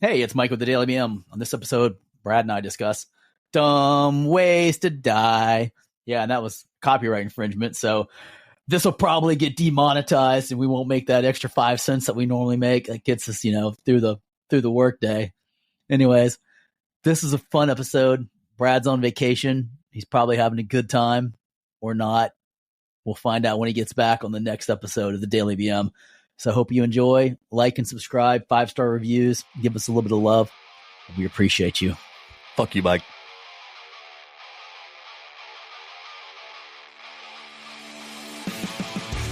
Hey, it's Mike with the Daily BM. On this episode, Brad and I discuss dumb ways to die. Yeah, and that was copyright infringement, so this will probably get demonetized, and we won't make that extra 5 cents that we normally make. That gets us, through the workday. Anyways, this is a fun episode. Brad's on vacation. He's probably having a good time or not. We'll find out when he gets back on the next episode of the Daily BM. So I hope you enjoy. Like and subscribe. 5-star reviews. Give us a little bit of love. We appreciate you. Fuck you, Mike.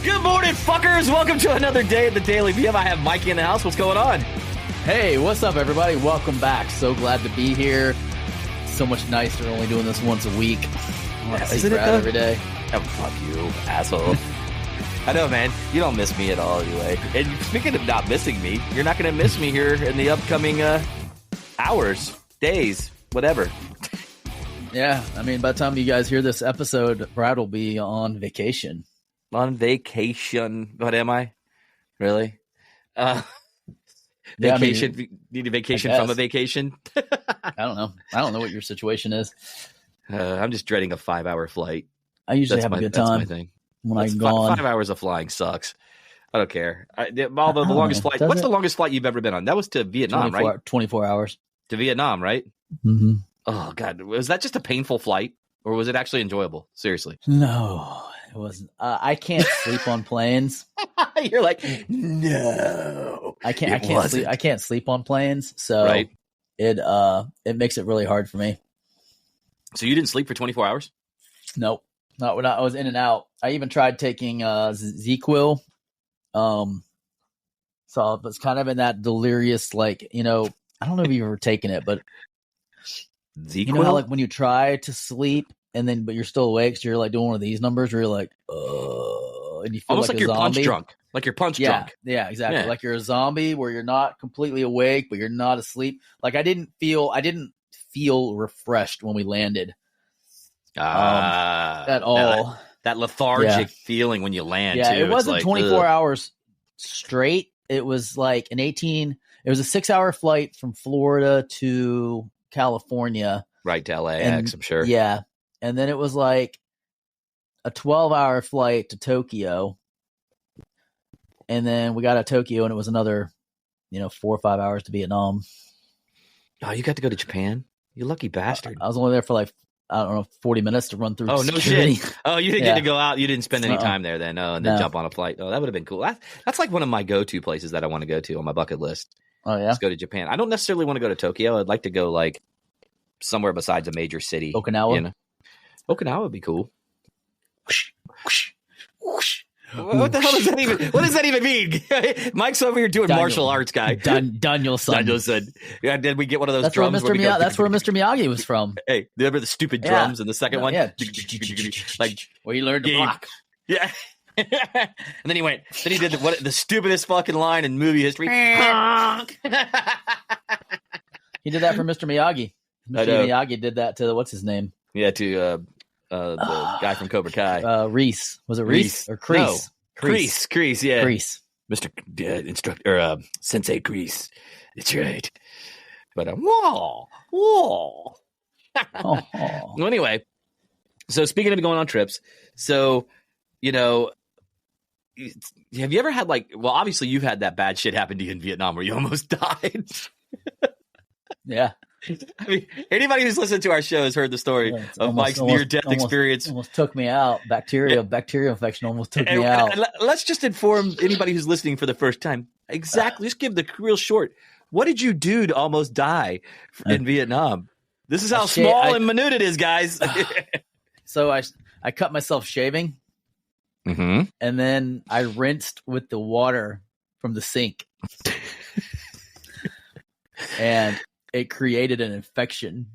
Good morning, fuckers. Welcome to another day at the Daily BM. I have Mikey in the house. What's going on? Hey, what's up, everybody? Welcome back. So glad to be here. So much nicer only doing this once a week. I want to see Brad every day. Oh, fuck you, asshole. I know, man. You don't miss me at all anyway. And speaking of not missing me, you're not going to miss me here in the upcoming hours, days, whatever. Yeah, I mean, by the time you guys hear this episode, Brad will be on vacation. On vacation. What am I? Really? Vacation? Yeah, need a vacation from a vacation? I don't know. I don't know what your situation is. I'm just dreading a 5-hour flight. I usually have a good time. That's my thing. When I'm gone. 5 hours of flying sucks. I don't care. Although the longest flight. What's the longest flight you've ever been on? That was to Vietnam, right? 24 hours. To Vietnam, right? Mm-hmm. Oh, God. Was that just a painful flight? Or was it actually enjoyable? Seriously. No, it wasn't. I can't sleep on planes. You're like, no. I can't sleep on planes. So right. It makes it really hard for me. So you didn't sleep for 24 hours? Nope. Not when I was in and out. I even tried taking ZQL. So it's kind of in that delirious, I don't know if you've ever taken it, but ZQL? You know how, when you try to sleep but you're still awake, so you're like doing one of these numbers where you're like, and you feel almost like you're a zombie. Punch drunk. Like you're punch drunk. Yeah, exactly. Yeah. Like you're a zombie where you're not completely awake, but you're not asleep. Like I didn't feel refreshed when we landed. At all. That lethargic feeling when you land, too. It wasn't 24 hours straight. It was like it was a 6-hour flight from Florida to California. Right to LAX, I'm sure. Yeah. And then it was like a 12-hour flight to Tokyo. And then we got to Tokyo and it was another, 4 or 5 hours to Vietnam. Oh, you got to go to Japan? You lucky bastard. I was only there for 40 minutes to run through. Oh, security. No shit. Oh, you didn't get to go out. You didn't spend any time there then. Oh, and then jump on a flight. Oh, that would have been cool. That's like one of my go-to places that I want to go to on my bucket list. Oh, yeah? Let's go to Japan. I don't necessarily want to go to Tokyo. I'd like to go somewhere besides a major city. Okinawa? Okinawa would be cool. Whoosh, whoosh, whoosh. What the hell does that even? What does that even mean? Mike's over here doing martial arts, guy. Danielson. Yeah, did we get one of those drums? That's where Mr. Miyagi was from. Hey, remember the stupid drums in the second one? Yeah. Where he learned to block. Yeah. And then he did the stupidest fucking line in movie history. He did that for Mr. Miyagi. Mr. Miyagi did that to what's his name? Yeah, to the guy from Cobra Kai. Reese. Was it Reese or Kreese? No. Kreese, yeah. Kreese. Mr. Instructor, or Sensei Kreese. That's right. But whoa. Oh. Well, anyway, so speaking of going on trips, so, have you ever had obviously you've had that bad shit happen to you in Vietnam where you almost died. Yeah. I mean, anybody who's listened to our show has heard the story of Mike's near-death experience. Almost took me out. Bacteria infection almost took me out. Let's just inform anybody who's listening for the first time. Exactly. Just give the real short. What did you do to almost die in Vietnam? This is how small and minute it is, guys. So I cut myself shaving, and then I rinsed with the water from the sink. And it created an infection.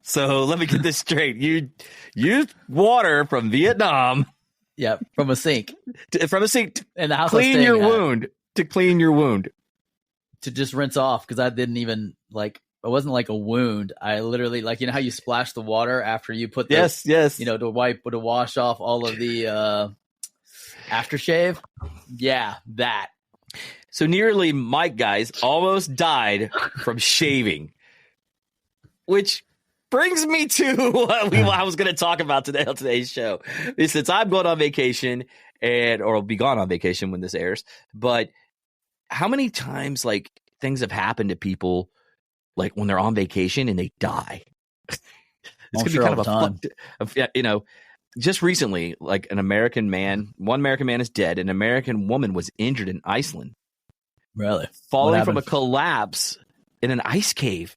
So let me get this straight. You used water from Vietnam. Yeah, from a sink. From a sink. In the house clean your wound. To clean your wound. To just rinse off, because I didn't even, it wasn't like a wound. I literally, how you splash the water after you put the... Yes. To wash off all of the aftershave. Yeah, that. So nearly Mike, guys, almost died from shaving, which brings me to what I was going to talk about today on today's show. Since I'm going on vacation or I'll be gone on vacation when this airs, but how many times like things have happened to people like when they're on vacation and they die? It's going to be kind of a just recently, like one American man is dead. An American woman was injured in Iceland. Really? Falling from a collapse in an ice cave.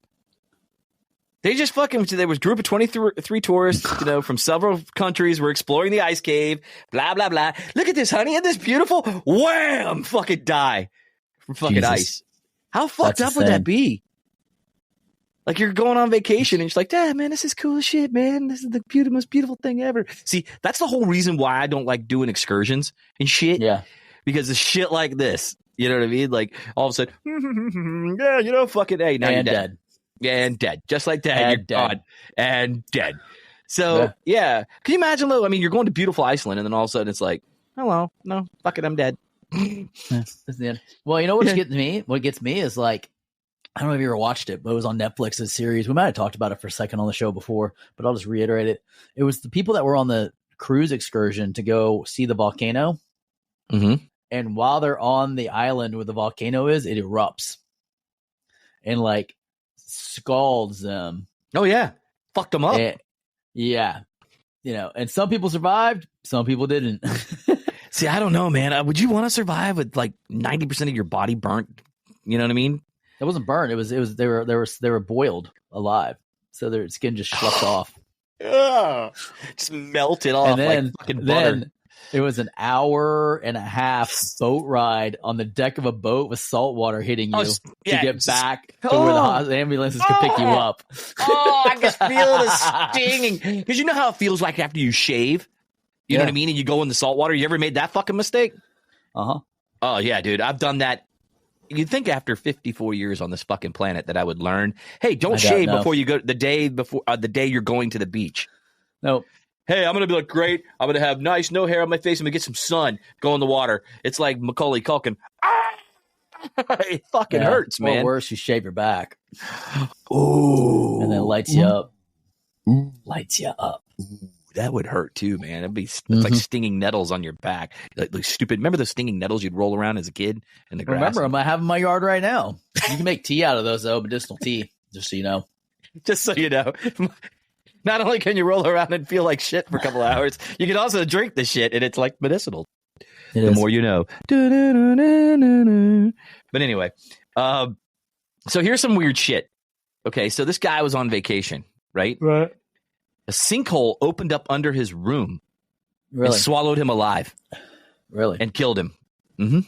They just there was a group of 23 tourists, from several countries were exploring the ice cave, blah, blah, blah. Look at this, honey. Isn't this beautiful? Wham! Fucking die from fucking ice. How fucked up would that be? Like you're going on vacation and you're like, "Dad, man, this is cool as shit, man. This is the most beautiful thing ever." See, that's the whole reason why I don't like doing excursions and shit. Yeah. Because of shit like this. You know what I mean? Like all of a sudden, yeah, fucking hey, now you're dead. Yeah, and dead. Just like that. You're gone and dead. So yeah. Can you imagine though? I mean, you're going to beautiful Iceland and then all of a sudden it's like, hello, no, fuck it, I'm dead. That's the end. Well, you know what gets me? What gets me is like, I don't know if you ever watched it, but it was on Netflix, a series. We might have talked about it for a second on the show before, but I'll just reiterate it. It was the people that were on the cruise excursion to go see the volcano. Mm-hmm. And while they're on the island where the volcano is, it erupts and like scalds them. Oh, yeah. Fucked them up. Yeah. And some people survived, some people didn't. See, I don't know, man. Would you want to survive with like 90% of your body burnt? You know what I mean? It wasn't burned. It was they were boiled alive, so their skin just sloughed off. Just melted off. And then, like fucking butter. Then it was an hour and a half boat ride on the deck of a boat with salt water hitting you to get back to where the ambulances could pick you up. Oh, I can feel the stinging. Because you know how it feels like after you shave? You know what I mean? And you go in the salt water. You ever made that fucking mistake? Uh-huh. Oh, yeah, dude. I've done that. You'd think after 54 years on this fucking planet that I would learn, hey, don't shave before you go the day you're going to the beach. No. Hey, I'm going to be like, great. I'm going to have nice, no hair on my face. I'm going to get some sun, go in the water. It's like Macaulay Culkin. It fucking hurts, man. Or worse, you shave your back. Ooh. And then lights you up. Ooh. Lights you up. Ooh. That would hurt too, man. It's like stinging nettles on your back. Like stupid. Remember those stinging nettles you'd roll around as a kid in the grass? Remember them. I have in my yard right now. You can make tea out of those, though, medicinal tea, just so you know. Just so you know. Not only can you roll around and feel like shit for a couple of hours, you can also drink the shit, and it's like medicinal. The more you know. But anyway, so here's some weird shit. Okay, so this guy was on vacation, right? Right. A sinkhole opened up under his room and swallowed him alive. Really? And killed him. Mm-hmm.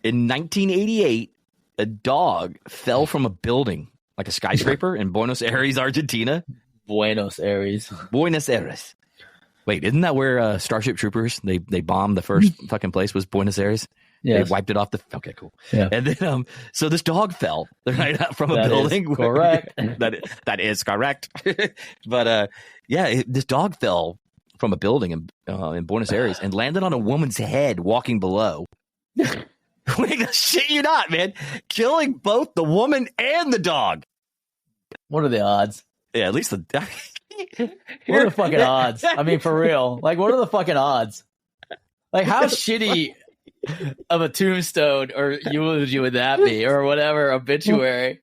In 1988, a dog fell from a building, like a skyscraper, in Buenos Aires, Argentina. Buenos Aires. Wait, isn't that where Starship Troopers, they bombed the first fucking place was Buenos Aires? Yes. They wiped it off the... Okay, cool. Yeah. And then, so this dog fell right up from a building. Is correct. That is correct. But, this dog fell from a building in Buenos Aires and landed on a woman's head walking below. Wait, shit you not, man. Killing both the woman and the dog. What are the odds? Yeah, at least the... What are the fucking odds? I mean, for real. Like, what are the fucking odds? Like, how shitty of a tombstone or eulogy would that be, or whatever obituary?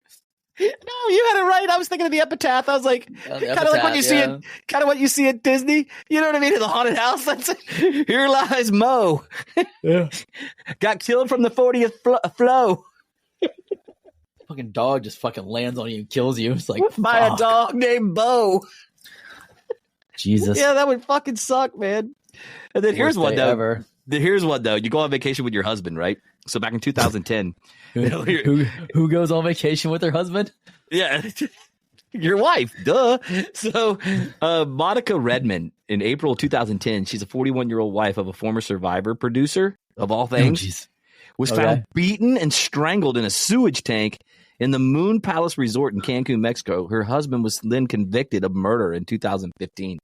No, you had it right. I was thinking of the epitaph. I was like, kind of like what you see in, kind of what you see at Disney. You know what I mean? In the haunted house. That's here lies Mo. Yeah. Got killed from the 40th flow. Fucking dog just fucking lands on you and kills you. It's like by a dog named Bo. Jesus. Yeah, that would fucking suck, man. And then here's one though. Here's one though. You go on vacation with your husband, right? So back in 2010, who goes on vacation with their husband? Yeah, your wife. Duh. So Monica Redmond in April 2010, she's a 41-year-old wife of a former Survivor producer of all things, was found beaten and strangled in a sewage tank in the Moon Palace Resort in Cancun, Mexico. Her husband was then convicted of murder in 2015.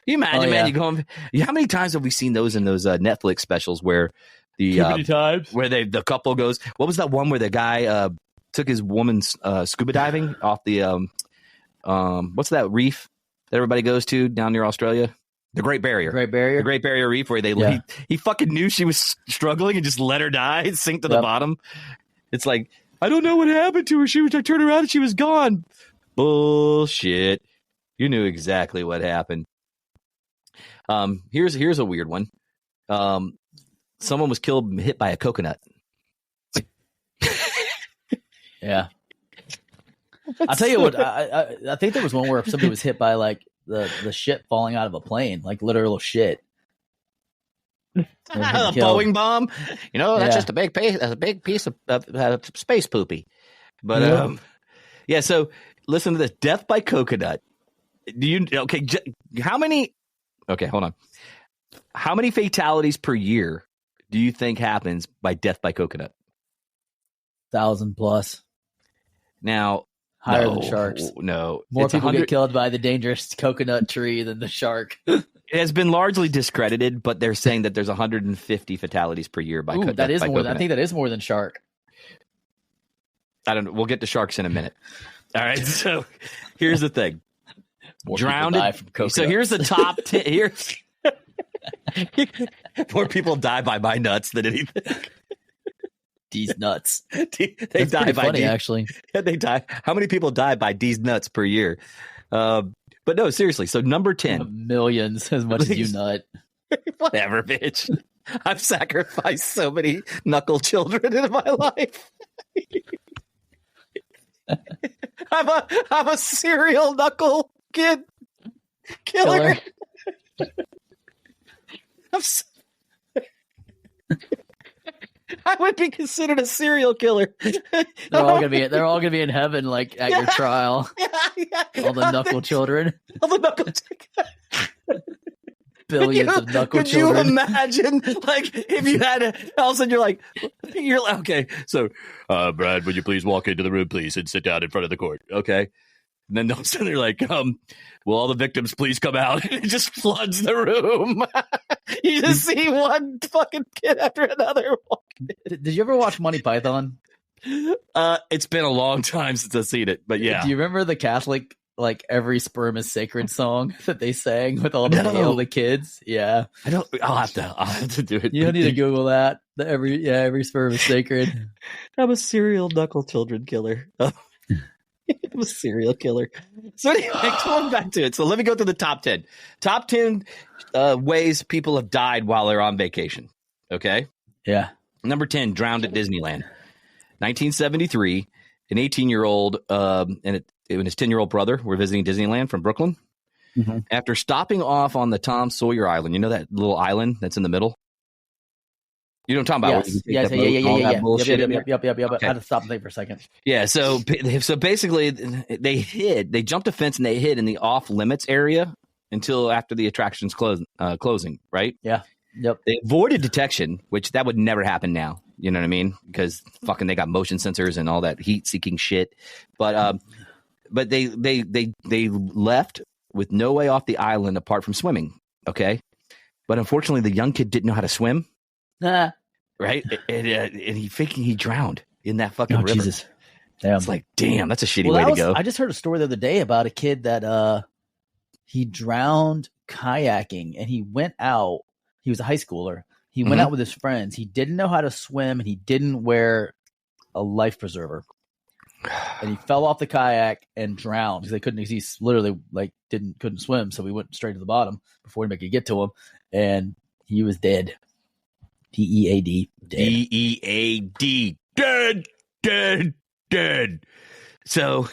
Can you imagine, man? You go, how many times have we seen those in those Netflix specials where The Too many times. where the couple goes. What was that one where the guy took his woman's scuba diving off the what's that reef that everybody goes to down near Australia? The Great Barrier. Great Barrier? The Great Barrier Reef, where he fucking knew she was struggling and just let her die and sink to the bottom. It's like, I don't know what happened to her. I turned around and she was gone. Bullshit. You knew exactly what happened. Here's a weird one. Someone was hit by a coconut. Yeah. I'll tell you what, I think there was one where somebody was hit by like the shit falling out of a plane, like literal shit. A Boeing bomb. That's just a big piece of space poopy. But so listen to this. Death by coconut. How many hold on. How many fatalities per year do you think happens by death by coconut? 1,000 plus. Now, higher than sharks. No. More people get killed by the dangerous coconut tree than the shark. It has been largely discredited, but they're saying that there's 150 fatalities per year by coconut. That is more. I think that is more than shark. I don't know. We'll get to sharks in a minute. All right. So here's the thing. Drowned. So here's the top 10. Here's more people die by my nuts than anything. These nuts. They die by funny, actually. They die. How many people die by these nuts per year? But no, seriously. So number 10. Millions, as much as you nut. Whatever, bitch. I've sacrificed so many knuckle children in my life. I'm a serial knuckle kid killer. I would be considered a serial killer. They're all gonna be in heaven, like at your trial. All the knuckle children. All the knuckle children. Billions of knuckle children. Could you imagine, like, if you had all of a sudden you're like, okay, so, Brad, would you please walk into the room, please, and sit down in front of the court, okay? And then all of a sudden they're like, will all the victims please come out? And it just floods the room. You just see one fucking kid after another walking in. Did you ever watch Monty Python? It's been a long time since I've seen it, but yeah. Do you remember the Catholic, like, every sperm is sacred song that they sang with all the kids? Yeah. I'll have to do it. You don't need to Google that. Every sperm is sacred. I'm a serial knuckle children killer. I'm a serial killer. So anyway, going back to it. So let me go through the top 10. Top 10 ways people have died while they're on vacation. Okay? Yeah. Number 10, drowned at Disneyland. 1973, an 18-year-old and his 10-year-old brother were visiting Disneyland from Brooklyn. Mm-hmm. After stopping off on the Tom Sawyer Island, you know that little island that's in the middle? You know what I'm talking about? Yes. Yep. Okay. I had to stop and think for a second. Yeah, so basically they jumped a fence and they hid in the off-limits area until after the attraction's closing, right? Yeah. Yep. They avoided detection, which that would never happen now. You know what I mean? Because fucking they got motion sensors and all that heat-seeking shit. But they left with no way off the island apart from swimming, okay? But unfortunately, the young kid didn't know how to swim. Nah. Right? And he drowned in that fucking river. Jesus. Damn. It's like, damn, that's a shitty way to go. I just heard a story the other day about a kid that he drowned kayaking and he went out. He was a high schooler. He went out with his friends. He didn't know how to swim and he didn't wear a life preserver. And he fell off the kayak and drowned because he literally couldn't swim. So we went straight to the bottom before anybody could get to him. And he was dead. DEAD. DEAD. Dead. So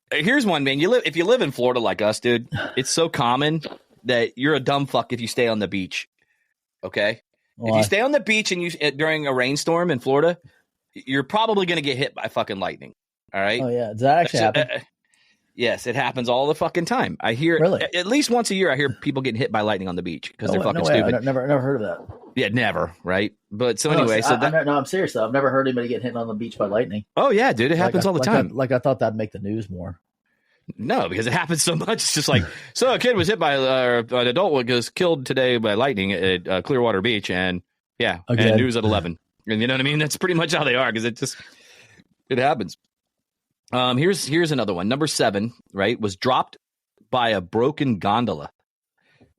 here's one, man. If you live in Florida like us, dude, it's so common that you're a dumb fuck if you stay on the beach. Okay? Why? If you stay on the beach and during a rainstorm in Florida, you're probably going to get hit by fucking lightning. All right? Oh, yeah. Does that actually happen? Yes, it happens all the fucking time. I hear at least once a year. I hear people getting hit by lightning on the beach because they're fucking stupid. I've never heard of that. Yeah, never. Right, but so anyway, I'm serious though. I've never heard anybody get hit on the beach by lightning. Oh yeah, dude, it happens all the time. I thought that'd make the news more. No, because it happens so much. It's just like, so a kid was hit by an adult was killed today by lightning at Clearwater Beach, and Yeah, Okay. and news at 11. And you know what I mean? That's pretty much how they are, because it happens. Here's another one. Number 7, right, was dropped by a broken gondola.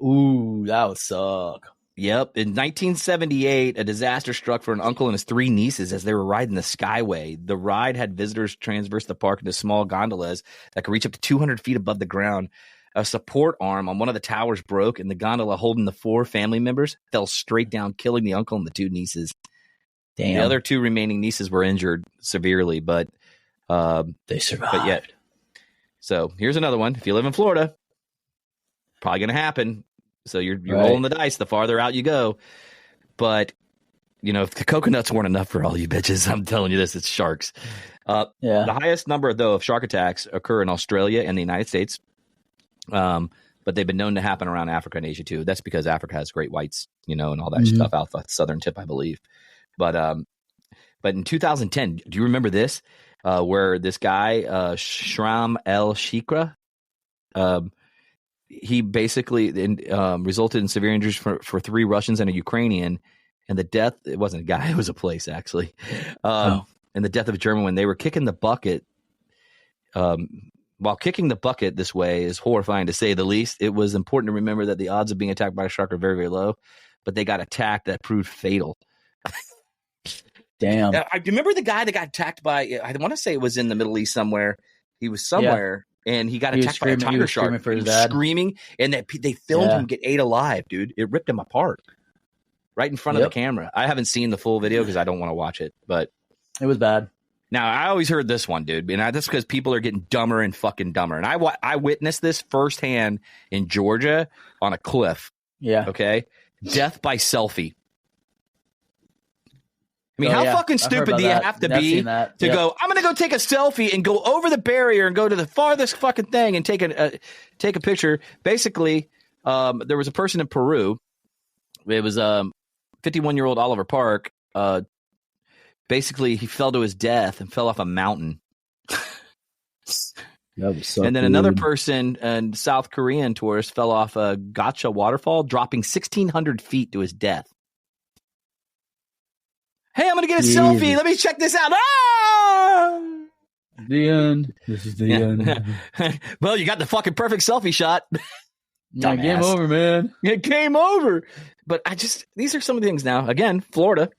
Ooh, that would suck. Yep. In 1978, a disaster struck for an uncle and his 3 nieces as they were riding the Skyway. The ride had visitors transverse the park into small gondolas that could reach up to 200 feet above the ground. A support arm on one of the towers broke, and the gondola holding the 4 family members fell straight down, killing the uncle and the 2 nieces. Damn. The other 2 remaining nieces were injured severely, but they survived. But yet, so here's another one. If you live in Florida, probably going to happen. So you're rolling the dice the farther out you go. But, if the coconuts weren't enough for all you bitches, I'm telling you this, it's sharks. The highest number, though, of shark attacks occur in Australia and the United States. But they've been known to happen around Africa and Asia, too. That's because Africa has great whites, and all that stuff out the southern tip, I believe. But in 2010, do you remember this? Where this guy, Shram El Shikra, he basically resulted in severe injuries for 3 Russians and a Ukrainian, and the death, it wasn't a guy, it was a place, actually. And the death of a German when they were kicking the bucket. While kicking the bucket this way is horrifying, to say the least, it was important to remember that the odds of being attacked by a shark are very, very low, but they got attacked that proved fatal. Damn. I remember the guy that got attacked by, I want to say it was in the Middle East somewhere. He was somewhere, and he got attacked by a tiger shark. For his dad. Screaming, and they filmed him get ate alive, dude. It ripped him apart right in front of the camera. I haven't seen the full video because I don't want to watch it, but it was bad. Now, I always heard this one, dude, and that's because people are getting dumber and fucking dumber. And I witnessed this firsthand in Georgia on a cliff. Yeah. Okay? Death by selfie. I mean, how fucking stupid do you have to be to go, I'm going to go take a selfie and go over the barrier and go to the farthest fucking thing and take a picture. Basically, there was a person in Peru. It was 51-year-old Oliver Park. Basically, he fell to his death and fell off a mountain. And then another person, a South Korean tourist, fell off a Gotcha waterfall, dropping 1,600 feet to his death. Hey, I'm going to get a selfie. Let me check this out. Ah! The end. This is the end. Well, you got the fucking perfect selfie shot. Yeah, game over, man. It came over. But these are some of the things now. Again, Florida.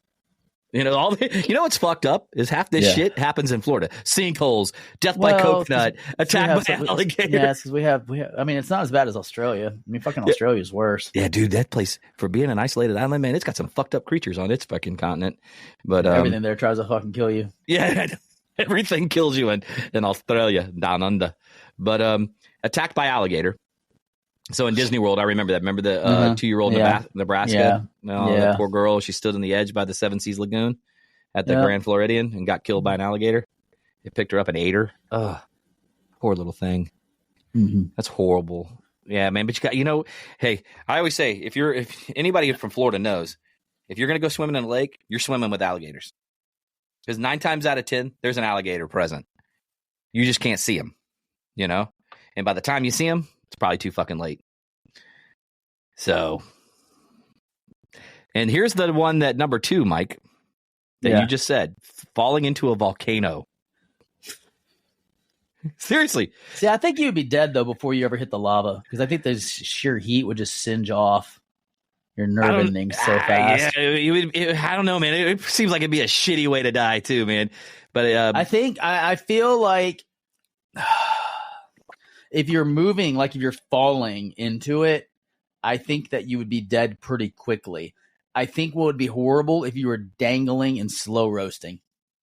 What's fucked up is half this shit happens in Florida. Sinkholes, death by coconut, attack by alligator. Yeah, because we have. I mean, it's not as bad as Australia. I mean, fucking Australia's worse. Yeah, dude, that place, for being an isolated island, man, it's got some fucked up creatures on its fucking continent. But everything there tries to fucking kill you. Yeah, everything kills you in Australia, down under. But attacked by alligator. So in Disney World, I remember that. Remember the 2-year-old Nebraska? The poor girl. She stood on the edge by the Seven Seas Lagoon at the Grand Floridian and got killed by an alligator. It picked her up and ate her. Ugh, poor little thing. Mm-hmm. That's horrible. Yeah, man. But you got, hey, I always say, if anybody from Florida knows, if you're going to go swimming in a lake, you're swimming with alligators. Because 9 times out of 10, there's an alligator present. You just can't see him, And by the time you see him, it's probably too fucking late. So, and here's the one that number 2, Mike, that you just said, falling into a volcano. Seriously. See, I think you would be dead, though, before you ever hit the lava. Because I think the sheer heat would just singe off your nerve endings so fast. Yeah, I don't know, man. It seems like it'd be a shitty way to die, too, man. But I feel like if you're moving, like if you're falling into it, I think that you would be dead pretty quickly. I think what would be horrible if you were dangling and slow roasting.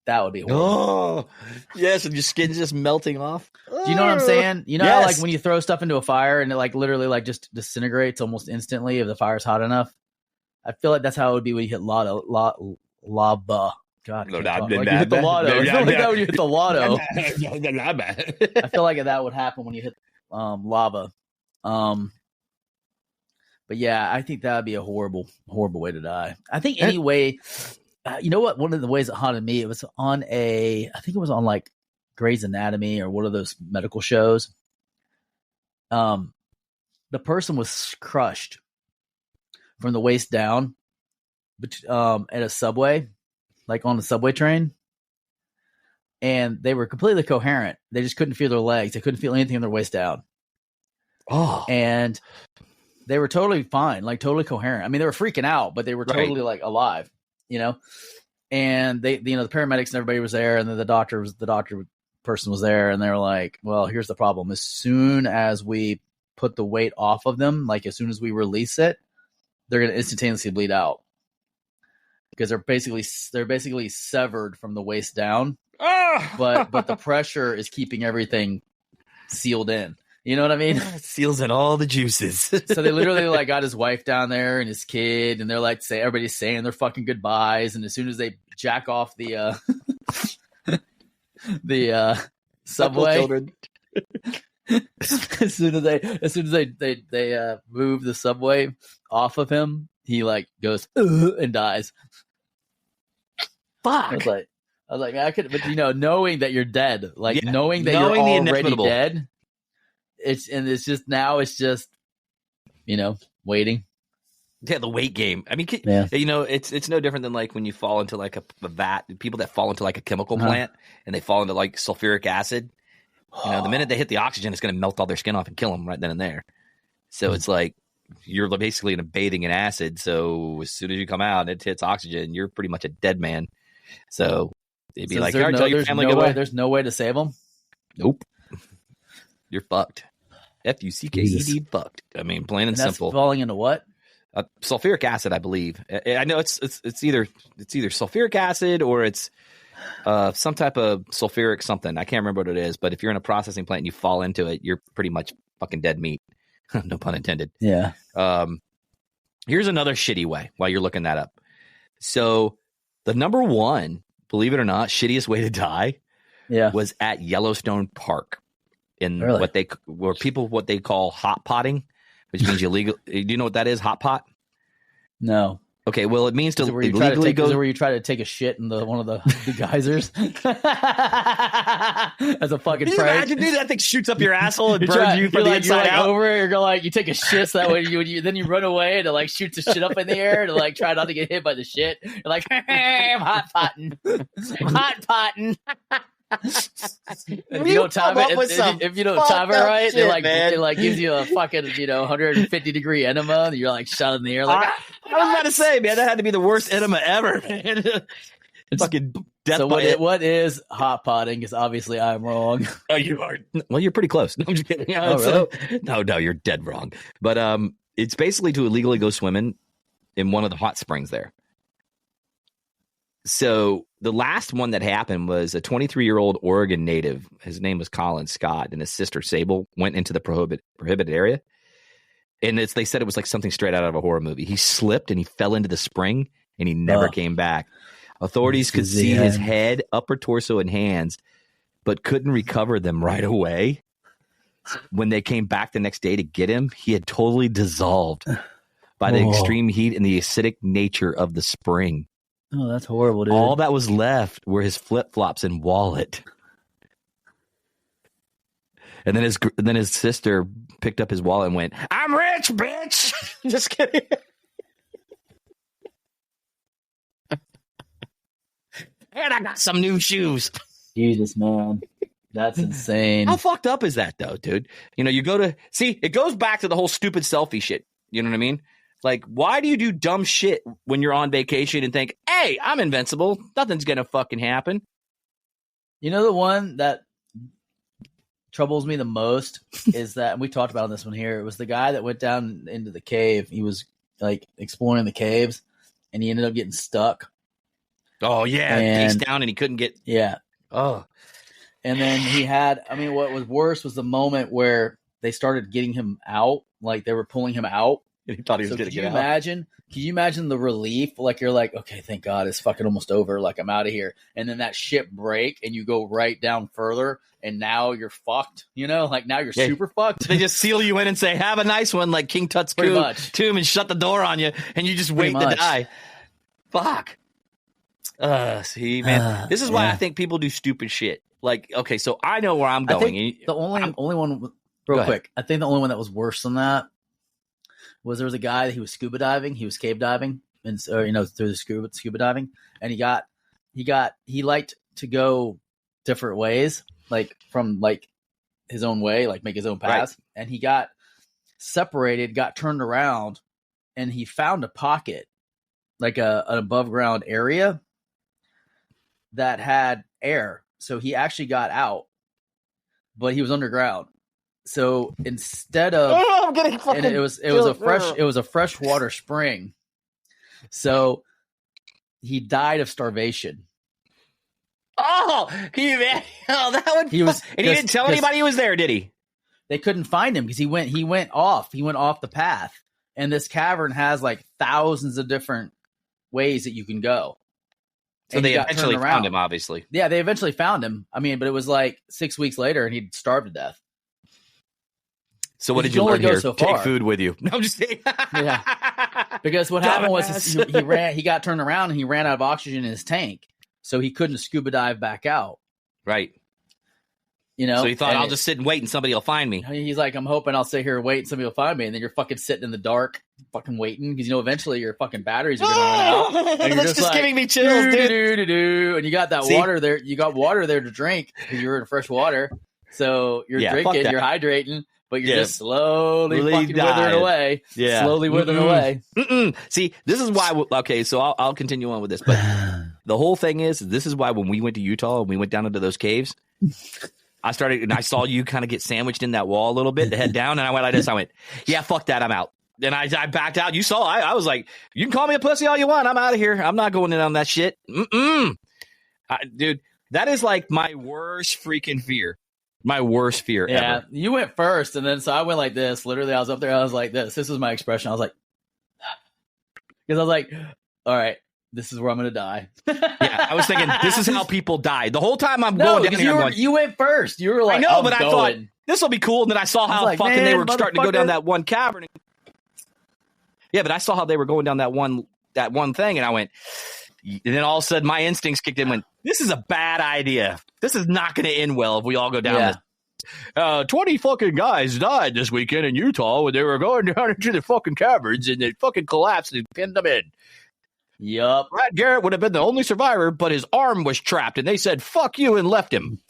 That would be horrible. Oh, yes, and your skin's just melting off. Do you know what I'm saying? How, like when you throw stuff into a fire and it literally just disintegrates almost instantly if the fire's hot enough? I feel like that's how it would be when you hit lava. God, you hit the lotto. I feel like that when you hit the lotto. I feel like that would happen when you hit lava. But yeah, I think that would be a horrible, horrible way to die. I think anyway, you know what? One of the ways it haunted me, it was on I think it was on like Grey's Anatomy or one of those medical shows. The person was crushed from the waist down, at a subway, like on the subway train, and they were completely coherent. They just couldn't feel their legs. They couldn't feel anything on their waist down. Oh, and they were totally fine, like totally coherent. I mean, they were freaking out, but they were totally like alive, you know. And they, you know, the paramedics and everybody was there, and then the doctor person was there, and they were like, "Well, here's the problem. As soon as we put the weight off of them, like as soon as we release it, they're going to instantaneously bleed out because they're basically severed from the waist down. But the pressure is keeping everything sealed in. You know what I mean? It seals in all the juices. So they literally like got his wife down there and his kid, and they're like everybody's saying their fucking goodbyes, and as soon as they jack off the subway, as soon as they move the subway off of him, he like goes and dies. Fuck. I was like, I could, but you know, knowing that you're dead, like Yeah, knowing that knowing you're the already inevitable. dead. It's just, you know, waiting. Yeah, the weight game. I mean, Yeah. you know, it's no different than like when you fall into like a vat. People that fall into like a chemical plant and they fall into like sulfuric acid. You know, the minute they hit the oxygen, it's going to melt all their skin off and kill them right then and there. So it's like you're basically bathing in acid. So as soon as you come out and it hits oxygen, you're pretty much a dead man. So they'd be like, "All right, tell your family goodbye." There's no way to save them. Nope. You're fucked. Fucked. Fucked. I mean, plain and simple. Falling into what? Sulfuric acid, I believe. I know it's either sulfuric acid or it's some type of sulfuric something. I can't remember what it is. But if you're in a processing plant and you fall into it, you're pretty much fucking dead meat. No pun intended. Yeah. Here's another shitty way while you're looking that up. So the number one, believe it or not, shittiest way to die was at Yellowstone Park. In what they call hot potting, which means illegal. Do you know what that is? Hot pot? No. Okay, well, it means to illegally go. Is it where you try to take a shit in one of the geysers as a fucking prank? Imagine, dude, that thing shoots up your asshole and burns you from the inside out. Over it, you're like, you take a shit so that way then you run away and it like shoots the shit up in the air to like try not to get hit by the shit. You're like, I'm hot potting. I'm hot potting. If you don't time it right, it like gives you a fucking 150 degree enema, and you're like shot in the air. Like I was about to say, man, that had to be the worst enema ever, man. It's fucking death. So what is hot potting? Because obviously I'm wrong. Oh, you are. Well, you're pretty close. No, I'm just kidding. Really? No, you're dead wrong. But it's basically to illegally go swimming in one of the hot springs there. So the last one that happened was a 23-year-old Oregon native. His name was Colin Scott, and his sister Sable went into the prohibited area. And they said it was like something straight out of a horror movie. He slipped and he fell into the spring, and he never came back. Authorities could see his head, upper torso, and hands, but couldn't recover them right away. When they came back the next day to get him, he had totally dissolved by the extreme heat and the acidic nature of the spring. Oh, that's horrible, dude. All that was left were his flip-flops and wallet. And then his sister picked up his wallet and went, "I'm rich, bitch." Just kidding. And I got some new shoes. Jesus, man. That's insane. How fucked up is that, though, dude? You know, you go to... See, it goes back to the whole stupid selfie shit. You know what I mean? Like, why do you do dumb shit when you're on vacation and think, hey, I'm invincible. Nothing's going to fucking happen. You know, the one that troubles me the most is that, and we talked about this one here, it was the guy that went down into the cave. He was like exploring the caves and he ended up getting stuck. Oh, yeah. Face down and he couldn't get. Yeah. Oh. And then what was worse was the moment where they started getting him out, like they were pulling him out. He thought he was going to get out. Can you imagine the relief? Like you're like, okay, thank God it's fucking almost over. Like I'm out of here. And then that ship break and you go right down further and now you're fucked. You know, like now you're super fucked. They just seal you in and say, have a nice one, like King Tut's tomb, and shut the door on you and you just wait to die. Fuck. See, man, this is why I think people do stupid shit. Like, okay, so I know where I'm going. The only one, real quick, I think the only one that was worse than that was there was a guy that he was scuba diving. He was cave diving and through the scuba diving, and he liked to go different ways, like from like his own way, like make his own paths, right. And he got separated, got turned around, and he found a pocket, like an above ground area that had air. So he actually got out, but he was underground. So instead of, I'm getting fucking, and it was a freshwater spring. So he died of starvation. Oh, that would. He was, and he didn't tell anybody he was there, did he? They couldn't find him because he went off the path, and this cavern has like thousands of different ways that you can go. So they eventually found him, obviously. Yeah, they eventually found him. I mean, but it was like 6 weeks later, and he'd starved to death. So what did you learn here? Take food with you. No, I'm just kidding. Yeah, because what happened was he got turned around and he ran out of oxygen in his tank, so he couldn't scuba dive back out. Right. So he thought, I'll just sit and wait and somebody will find me. He's like, I'm hoping I'll sit here and wait and somebody will find me. And then you're fucking sitting in the dark, fucking waiting. Because, eventually your fucking batteries are going to run out. And that's just giving me chills, dude. And you got that water there. You got water there to drink because you were in fresh water. So you're drinking, you're hydrating, but you're just slowly fucking withering away. Yeah. Slowly withering away. See, this is why. Okay, so I'll continue on with this. But the whole thing is, this is why when we went to Utah and we went down into those caves, I saw you kind of get sandwiched in that wall a little bit to head down, and I went like this. I went, yeah, fuck that, I'm out. And I backed out. You saw, I was like, you can call me a pussy all you want. I'm out of here. I'm not going in on that shit. Dude, that is like my worst freaking fear. My worst fear ever. Yeah, you went first, and then so I went like this. Literally, I was up there. I was like this. This was my expression. I was like, because I was like, all right. This is where I'm going to die. Yeah, I was thinking, this is how people die. The whole time I'm going down here, you went first. You were like, I know, but I thought, this will be cool. And then I saw how fucking they were starting to go down that one cavern. Yeah, but I saw how they were going down that one thing, and I went, and then all of a sudden my instincts kicked in and went, this is a bad idea. This is not going to end well if we all go down this. 20 fucking guys died this weekend in Utah when they were going down into the fucking caverns, and they fucking collapsed and pinned them in. Yup. Brad Garrett would have been the only survivor, but his arm was trapped, and they said, fuck you, and left him.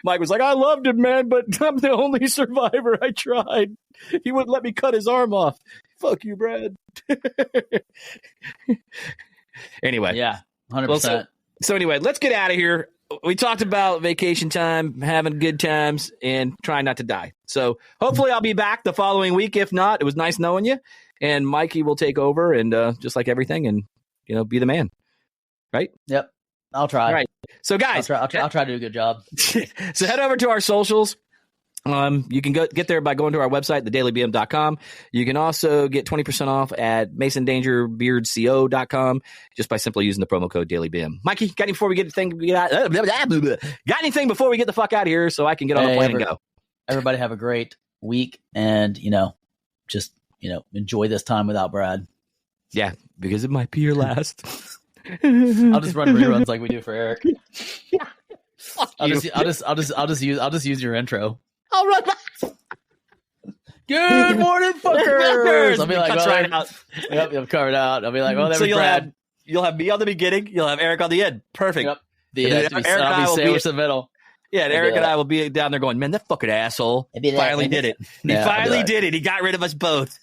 Mike was like, I loved him, man, but I'm the only survivor. I tried. He wouldn't let me cut his arm off. Fuck you, Brad. Anyway. Yeah, 100%. Well, so anyway, let's get out of here. We talked about vacation time, having good times, and trying not to die. So hopefully I'll be back the following week. If not, it was nice knowing you. And Mikey will take over and just like everything and, be the man. Right? Yep. I'll try. All right. So guys, I'll try to do a good job. So head over to our socials. You can get there by going to our website, thedailybm.com. You can also get 20% off at masondangerbeardco.com just by simply using the promo code dailybm. Mikey, got anything before we get the fuck out of here so I can get on the plane and go? Everybody have a great week and, just enjoy this time without Brad. Yeah, because it might be your last. I'll just run reruns like we do for Eric. I'll just use your intro. I'll run. Good morning, fuckers. I'll be like, right out. Yep, you'll cover it out. I'll be like, oh, that was Brad. You'll have me on the beginning. You'll have Eric on the end. Perfect. Yep. Eric and I will be in the middle. Yeah, and Eric and I will be down there going, man, that fucking asshole finally did it. He finally did it. He got rid of us both.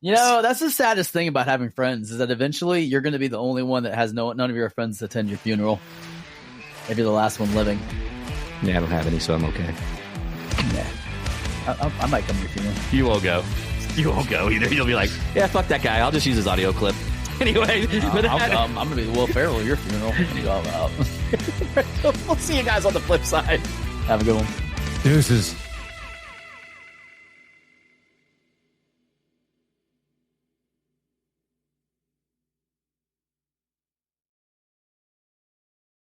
That's the saddest thing about having friends is that eventually you're going to be the only one that has none of your friends to attend your funeral. Maybe the last one living. Yeah, I don't have any, so I'm okay. Yeah. I might come to your funeral. You won't go. You won't go either. You'll be like, yeah, fuck that guy. I'll just use his audio clip. Anyway. I'm going to be Will Ferrell at your funeral. What are you all about? We'll see you guys on the flip side. Have a good one. Deuces.